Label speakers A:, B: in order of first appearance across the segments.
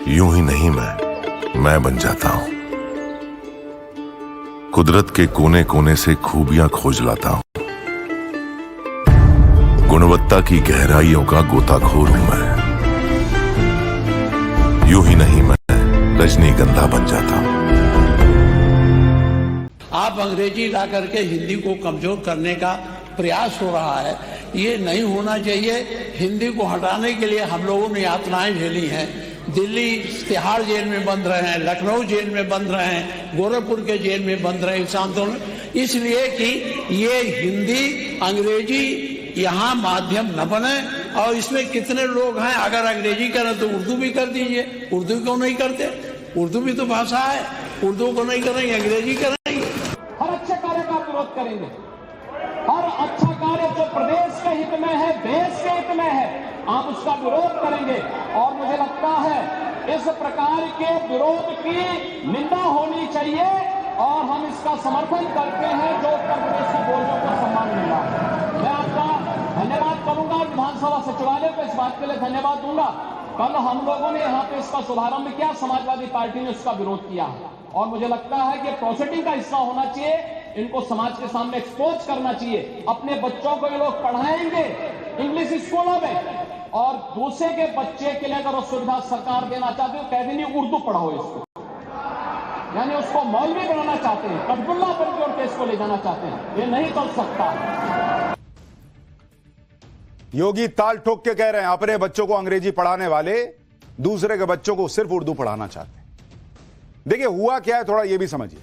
A: यूं ही नहीं मैं बन जाता हूं। कुदरत के कोने कोने से खूबियां खोज लाता हूं। गुणवत्ता की गहराइयों का गोताखोर हूं मैं। यूं ही नहीं मैं रजनीगंधा बन जाता हूं।
B: आप अंग्रेजी ला करके हिंदी को कमजोर करने का प्रयास हो रहा है, ये नहीं होना चाहिए। हिंदी को हटाने के लिए हम लोगों ने यातनाएं झेली हैं। दिल्ली तिहाड़ जेल में बंद रहे हैं, लखनऊ जेल में बंद रहे हैं, गोरखपुर के जेल में बंद रहे इस आंदोलन, इसलिए कि ये हिंदी अंग्रेजी यहाँ माध्यम न बने। और इसमें कितने लोग हैं, अगर अंग्रेजी करें तो उर्दू भी कर दीजिए। उर्दू क्यों नहीं करते? उर्दू भी तो भाषा है। उर्दू को नहीं करेंगे, अंग्रेजी करेंगे।
C: हर अच्छे कार्य का विरोध करेंगे। हर अच्छा कार्य जो प्रदेश के हित में है, देश के हित में है, आप उसका विरोध करेंगे। और मुझे लगता है इस प्रकार के विरोध की निंदा होनी चाहिए और हम इसका समर्थन करते हैं जो उत्तर प्रदेश की बोलियों को सम्मान मिला। मैं आपका धन्यवाद करूंगा, विधानसभा सचिवालय को इस बात के लिए धन्यवाद दूंगा। कल हम लोगों ने यहाँ पे इसका शुभारंभ किया, समाजवादी पार्टी ने उसका विरोध किया और मुझे लगता है कि प्रोसीडिंग का हिस्सा होना चाहिए। इनको समाज के सामने एक्सपोज करना चाहिए। अपने बच्चों को ये लोग पढ़ाएंगे इंग्लिश स्कूलों में और दूसरे के बच्चे के लिए अगर वो सुविधा सरकार देना चाहती है, कह देनी उर्दू पढ़ाओ इसको, यानी उसको मौलवी बनाना चाहते हैं, कटबुल्ला बन के उनके इसको ले जाना चाहते हैं। ये नहीं चल सकता।
D: योगी ताल ठोक के कह रहे हैं अपने बच्चों को अंग्रेजी पढ़ाने वाले दूसरे के बच्चों को सिर्फ उर्दू पढ़ाना चाहते हैं। देखिए हुआ क्या है, थोड़ा यह भी समझिए।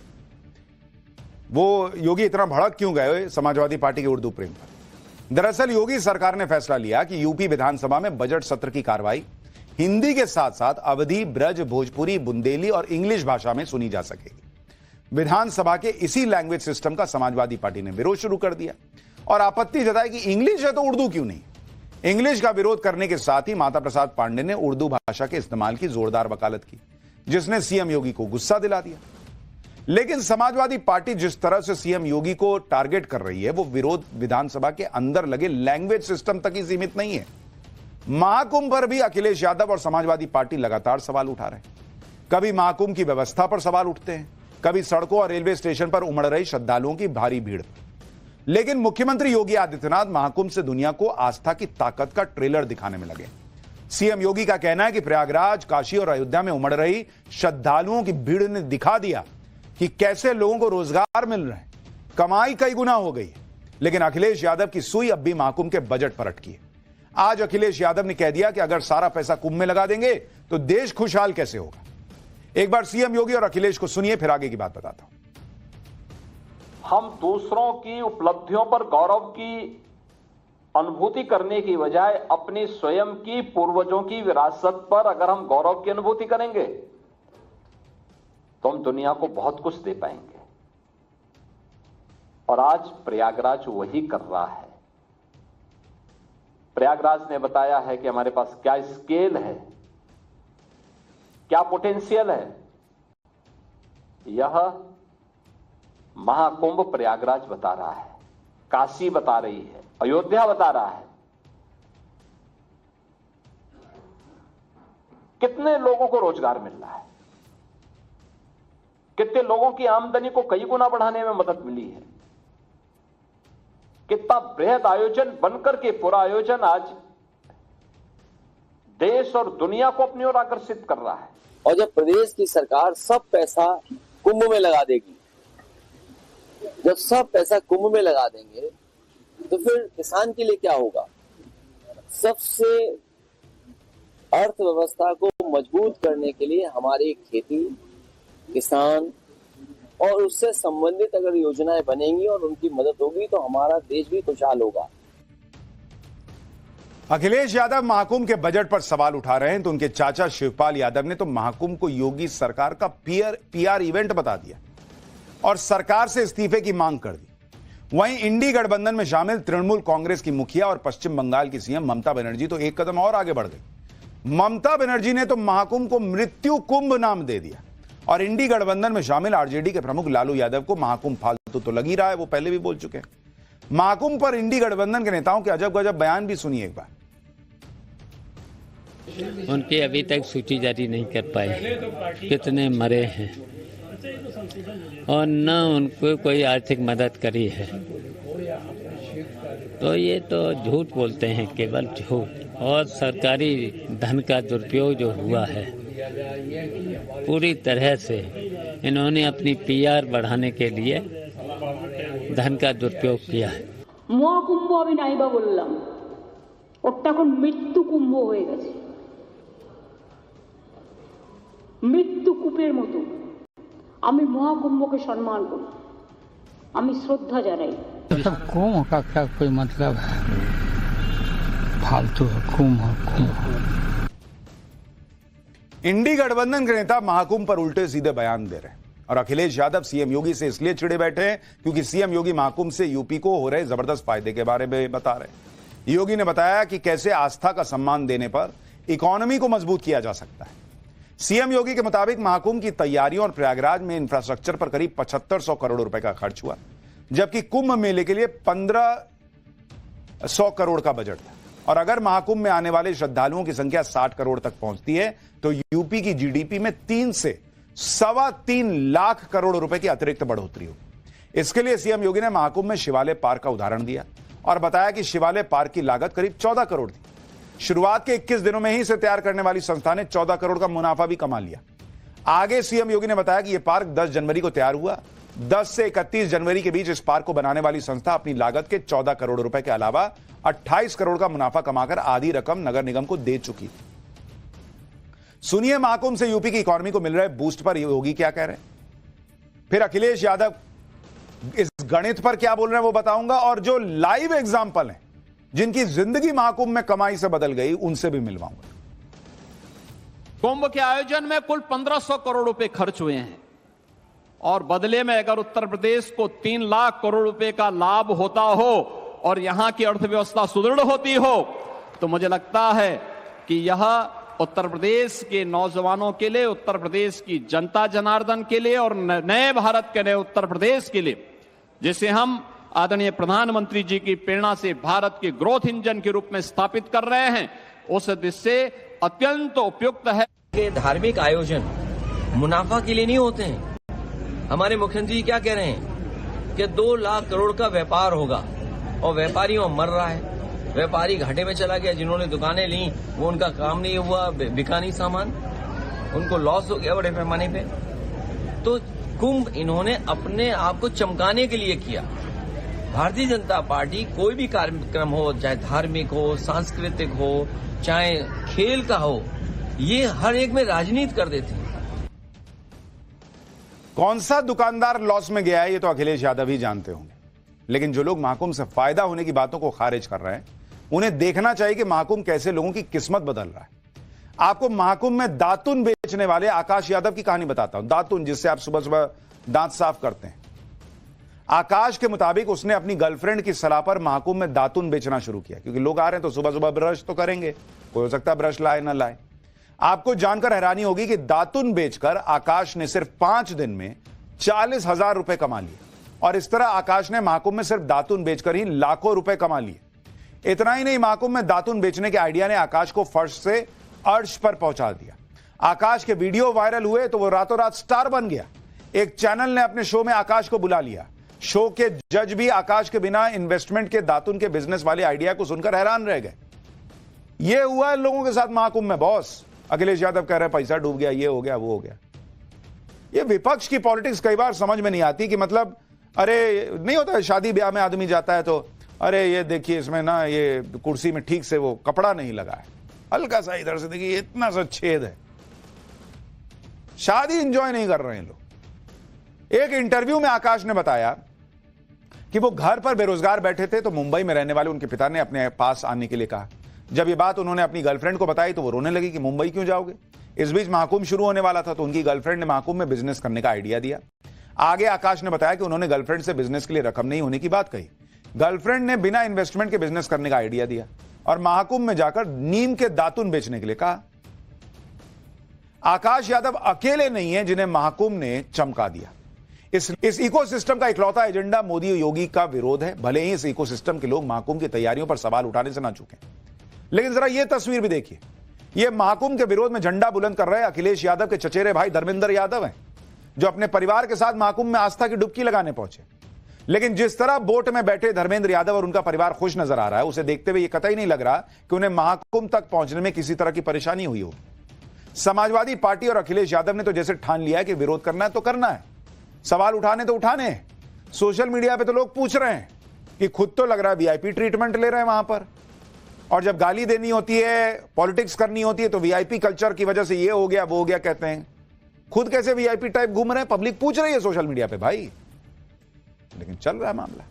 D: वो योगी इतना भड़क क्यों गए समाजवादी पार्टी के उर्दू प्रेम पर? दरअसल योगी सरकार ने फैसला लिया कि यूपी विधानसभा में बजट सत्र की कार्रवाई हिंदी के साथ साथ अवधी, ब्रज, भोजपुरी, बुंदेली और इंग्लिश भाषा में सुनी जा सकेगी। विधानसभा के इसी लैंग्वेज सिस्टम का समाजवादी पार्टी ने विरोध शुरू कर दिया और आपत्ति जताई कि इंग्लिश है तो उर्दू क्यों नहीं। इंग्लिश का विरोध करने के साथ ही माता प्रसाद पांडे ने उर्दू भाषा के इस्तेमाल की जोरदार वकालत की, जिसने सीएम योगी को गुस्सा दिला दिया। लेकिन समाजवादी पार्टी जिस तरह से सीएम योगी को टारगेट कर रही है, वो विरोध विधानसभा के अंदर लगे लैंग्वेज सिस्टम तक ही सीमित नहीं है। महाकुंभ पर भी अखिलेश यादव और समाजवादी पार्टी लगातार सवाल उठा रहे हैं। कभी महाकुंभ की व्यवस्था पर सवाल उठते हैं, कभी सड़कों और रेलवे स्टेशन पर उमड़ रही श्रद्धालुओं की भारी भीड़। लेकिन मुख्यमंत्री योगी आदित्यनाथ महाकुंभ से दुनिया को आस्था की ताकत का ट्रेलर दिखाने में लगे। सीएम योगी का कहना है कि प्रयागराज, काशी और अयोध्या में उमड़ रही श्रद्धालुओं की भीड़ ने दिखा दिया कि कैसे लोगों को रोजगार मिल रहे हैं, कमाई कई गुना हो गई है। लेकिन अखिलेश यादव की सुई अब भी महाकुंभ के बजट पर अटकी है। आज अखिलेश यादव ने कह दिया कि अगर सारा पैसा कुंभ में लगा देंगे तो देश खुशहाल कैसे होगा। एक बार सीएम योगी और अखिलेश को सुनिए, फिर आगे की बात बताता हूं।
E: हम दूसरों की उपलब्धियों पर गौरव की अनुभूति करने की बजाय अपनी स्वयं की, पूर्वजों की विरासत पर अगर हम गौरव की अनुभूति करेंगे तो हम दुनिया को बहुत कुछ दे पाएंगे। और आज प्रयागराज वही कर रहा है। प्रयागराज ने बताया है कि हमारे पास क्या स्केल है, क्या पोटेंशियल है। यह महाकुंभ प्रयागराज बता रहा है, काशी बता रही है, अयोध्या बता रहा है। कितने लोगों को रोजगार मिल रहा है, कितने लोगों की आमदनी को कई गुना बढ़ाने में मदद मिली है। कितना बृहद आयोजन बनकर के पूरा आयोजन आज देश और दुनिया को अपनी ओर आकर्षित कर रहा है।
F: और जब प्रदेश की सरकार सब पैसा कुंभ में लगा देगी, जब सब पैसा कुंभ में लगा देंगे तो फिर किसान के लिए क्या होगा? सबसे अर्थव्यवस्था को मजबूत करने के लिए हमारी खेती, किसान और उससे संबंधित अगर योजनाएं बनेंगी और उनकी मदद होगी तो हमारा देश भी खुशहाल होगा।
D: अखिलेश यादव महाकुंभ के बजट पर सवाल उठा रहे हैं तो उनके चाचा शिवपाल यादव ने तो महाकुंभ को योगी सरकार का पीआर इवेंट बता दिया और सरकार से इस्तीफे की मांग कर दी। वहीं इंडी गठबंधन में शामिल तृणमूल कांग्रेस की मुखिया और पश्चिम बंगाल की सीएम ममता बनर्जी तो एक कदम और आगे बढ़ गई। ममता बनर्जी ने तो महाकुंभ को मृत्यु कुंभ नाम दे दिया और इंडी गठबंधन में शामिल आरजेडी के प्रमुख लालू यादव को महाकुंभ फालतू तो लग ही रहा है, वो पहले भी बोल चुके हैं। महाकुंभ पर इंडी गठबंधन के नेताओं के अजब गजब बयान भी सुनिए एक बार।
G: उनकी अभी तक सूची जारी नहीं कर पाए कितने मरे हैं और न उनको कोई आर्थिक मदद करी है। तो ये तो झूठ बोलते हैं, केवल झूठ। और सरकारी धन का दुरुपयोग जो हुआ है पूरी तरह से इन्होंने अपनी पीआर बढ़ाने के लिए धन का दुरुपयोग किया है।
H: মহাকুম্ভ আমি নাইবা বললাম, ওটা এখন মৃত্যু কুম্ভ হয়ে গেছে, মৃত্যু কূপের মতো। আমি মহাকুম্ভকে সম্মান করি, আমি শ্রদ্ধা জানাই।
I: सब कुंभ का क्या कोई मतलब है? फालतू है कुंभ।
D: इंडी गठबंधन के नेता महाकुंभ पर उल्टे सीधे बयान दे रहे हैं और अखिलेश यादव सीएम योगी से इसलिए चिढ़े बैठे हैं क्योंकि सीएम योगी महाकुंभ से यूपी को हो रहे जबरदस्त फायदे के बारे में बता रहे हैं। योगी ने बताया कि कैसे आस्था का सम्मान देने पर इकोनॉमी को मजबूत किया जा सकता है। सीएम योगी के मुताबिक महाकुंभ की तैयारियों और प्रयागराज में इंफ्रास्ट्रक्चर पर करीब 7500 करोड़ रुपए का खर्च हुआ, जबकि कुंभ मेले के लिए 1500 करोड़ का बजट था। और अगर महाकुंभ में आने वाले श्रद्धालुओं की संख्या 60 करोड़ तक पहुंचती है तो यूपी की जीडीपी में 3 से 3.25 लाख करोड़ रुपए की अतिरिक्त बढ़ोतरी होगी। इसके लिए सीएम योगी ने महाकुंभ में शिवालय पार्क का उदाहरण दिया और बताया कि शिवालय पार्क की लागत करीब 14 करोड़ थी। शुरुआत के 21 दिनों में ही इसे तैयार करने वाली संस्था ने 14 करोड़ का मुनाफा भी कमा लिया। आगे सीएम योगी ने बताया कि यह पार्क 10 जनवरी को तैयार हुआ। 10 से 31 जनवरी के बीच इस पार्क को बनाने वाली संस्था अपनी लागत के 14 करोड़ रुपए के अलावा 28 करोड़ का मुनाफा कमाकर आधी रकम नगर निगम को दे चुकी थी। सुनिए महाकुंभ से यूपी की इकोनॉमी को मिल रहे बूस्ट पर योगी क्या कह रहे हैं, फिर अखिलेश यादव इस गणित पर क्या बोल रहे हैं वो बताऊंगा, और जो लाइव एग्जाम्पल हैं जिनकी जिंदगी महाकुंभ में कमाई से बदल गई उनसे भी मिलवाऊंगा।
E: कुंभ के आयोजन में कुल 1500 करोड़ रुपए खर्च हुए हैं और बदले में अगर उत्तर प्रदेश को 3 लाख करोड़ रुपए का लाभ होता हो और यहां की अर्थव्यवस्था सुदृढ़ होती हो तो मुझे लगता है कि यह उत्तर प्रदेश के नौजवानों के लिए, उत्तर प्रदेश की जनता जनार्दन के लिए और नए भारत के नए उत्तर प्रदेश के लिए, जिसे हम आदरणीय प्रधानमंत्री जी की प्रेरणा से भारत के ग्रोथ इंजन के रूप में स्थापित कर रहे हैं, उस दृष्टि से अत्यंत उपयुक्त है।
J: के धार्मिक आयोजन मुनाफा के लिए नहीं होते हैं। हमारे मुख्यमंत्री जी क्या कह रहे हैं कि 2 लाख करोड़ का व्यापार होगा और व्यापारियों मर रहा है, व्यापारी घाटे में चला गया। जिन्होंने दुकानें ली वो उनका काम नहीं हुआ, बिका नहीं सामान, उनको लॉस हो गया बड़े पैमाने पे। तो कुंभ इन्होंने अपने आप को चमकाने के लिए किया। भारतीय जनता पार्टी कोई भी कार्यक्रम हो, चाहे धार्मिक हो, सांस्कृतिक हो, चाहे खेल का हो, ये हर एक में राजनीति कर देते हैं।
D: कौन सा दुकानदार लॉस में गया है ये तो अखिलेश यादव ही जानते होंगे, लेकिन जो लोग महाकुंभ से फायदा होने की बातों को खारिज कर रहे हैं उन्हें देखना चाहिए कि महाकुंभ कैसे लोगों की किस्मत बदल रहा है। आपको महाकुंभ में दातुन बेचने वाले आकाश यादव की कहानी बताता हूं। दातुन, जिससे आप सुबह सुबह दांत साफ करते हैं। आकाश के मुताबिक उसने अपनी गर्लफ्रेंड की सलाह पर महाकुंभ में दातुन बेचना शुरू किया, क्योंकि लोग आ रहे हैं तो सुबह सुबह ब्रश तो करेंगे, कोई हो सकता है ब्रश लाए ना लाए। आपको जानकर हैरानी होगी कि दातुन बेचकर आकाश ने सिर्फ 5 दिन में 40,000 रुपए कमा लिए, और इस तरह आकाश ने महाकुंभ में सिर्फ दातुन बेचकर ही लाखों रुपए कमा लिए। इतना ही नहीं, महाकुंभ में दातुन बेचने के आइडिया ने आकाश को फर्श से अर्श पर पहुंचा दिया। आकाश के वीडियो वायरल हुए तो वो रातों रात स्टार बन गया। एक चैनल ने अपने शो में आकाश को बुला लिया। शो के जज भी आकाश के बिना इन्वेस्टमेंट के दातुन के बिजनेस वाले आइडिया को सुनकर हैरान रह गए। ये हुआ है लोगों के साथ महाकुंभ में बॉस। अखिलेश यादव कह रहे पैसा डूब गया, ये हो गया, वो हो गया। ये विपक्ष की पॉलिटिक्स कई बार समझ में नहीं आती कि मतलब, अरे नहीं होता है शादी ब्याह में आदमी जाता है तो अरे ये देखिए इसमें ना ये कुर्सी में ठीक से वो कपड़ा नहीं लगा है, हल्का सा इधर से देखिए इतना सा छेद है। शादी एंजॉय नहीं कर रहे हैं लोग। एक इंटरव्यू में आकाश ने बताया कि वो घर पर बेरोजगार बैठे थे तो मुंबई में रहने वाले उनके पिता ने अपने पास आने के लिए कहा। जब ये बात उन्होंने अपनी गर्लफ्रेंड को बताई तो वो रोने लगी कि मुंबई क्यों जाओगे। इस बीच महाकुंभ शुरू होने वाला था तो उनकी गर्लफ्रेंड ने महाकुंभ में बिजनेस करने का आइडिया दिया। आगे आकाश ने बताया कि उन्होंने गर्लफ्रेंड से बिजनेस के लिए रकम नहीं होने की बात कही। गर्लफ्रेंड ने बिना इन्वेस्टमेंट के बिजनेस करने का आइडिया दिया और महाकुंभ में जाकर नीम के दातुन बेचने के लिए कहा। आकाश यादव अकेले नहीं है जिन्हें महाकुंभ ने चमका दिया। इस इकोसिस्टम का इकलौता एजेंडा मोदी योगी का विरोध है। भले ही इस इकोसिस्टम के लोग महाकुंभ की तैयारियों पर सवाल उठाने से ना चूकें, लेकिन जरा यह तस्वीर भी देखिए। ये महाकुंभ के विरोध में झंडा बुलंद कर रहे अखिलेश यादव के चचेरे भाई धर्मेंद्र यादव हैं, जो अपने परिवार के साथ महाकुंभ में आस्था की डुबकी लगाने पहुंचे। लेकिन जिस तरह बोट में बैठे धर्मेंद्र यादव और उनका परिवार खुश नजर आ रहा है, उसे देखते हुए यह कतई नहीं लग रहा कि उन्हें महाकुंभ तक पहुंचने में किसी तरह की परेशानी हुई हो। समाजवादी पार्टी और अखिलेश यादव ने तो जैसे ठान लिया है कि विरोध करना है तो करना है, सवाल उठाने तो उठाने हैं। सोशल मीडिया पे तो लोग पूछ रहे हैं कि खुद तो लग रहा है वीआईपी ट्रीटमेंट ले रहे हैं वहां पर, और जब गाली देनी होती है, पॉलिटिक्स करनी होती है, तो वीआईपी कल्चर की वजह से ये हो गया वो हो गया कहते हैं। खुद कैसे वीआईपी टाइप घूम रहे हैं, पब्लिक पूछ रही है सोशल मीडिया पे भाई। लेकिन चल रहा है मामला।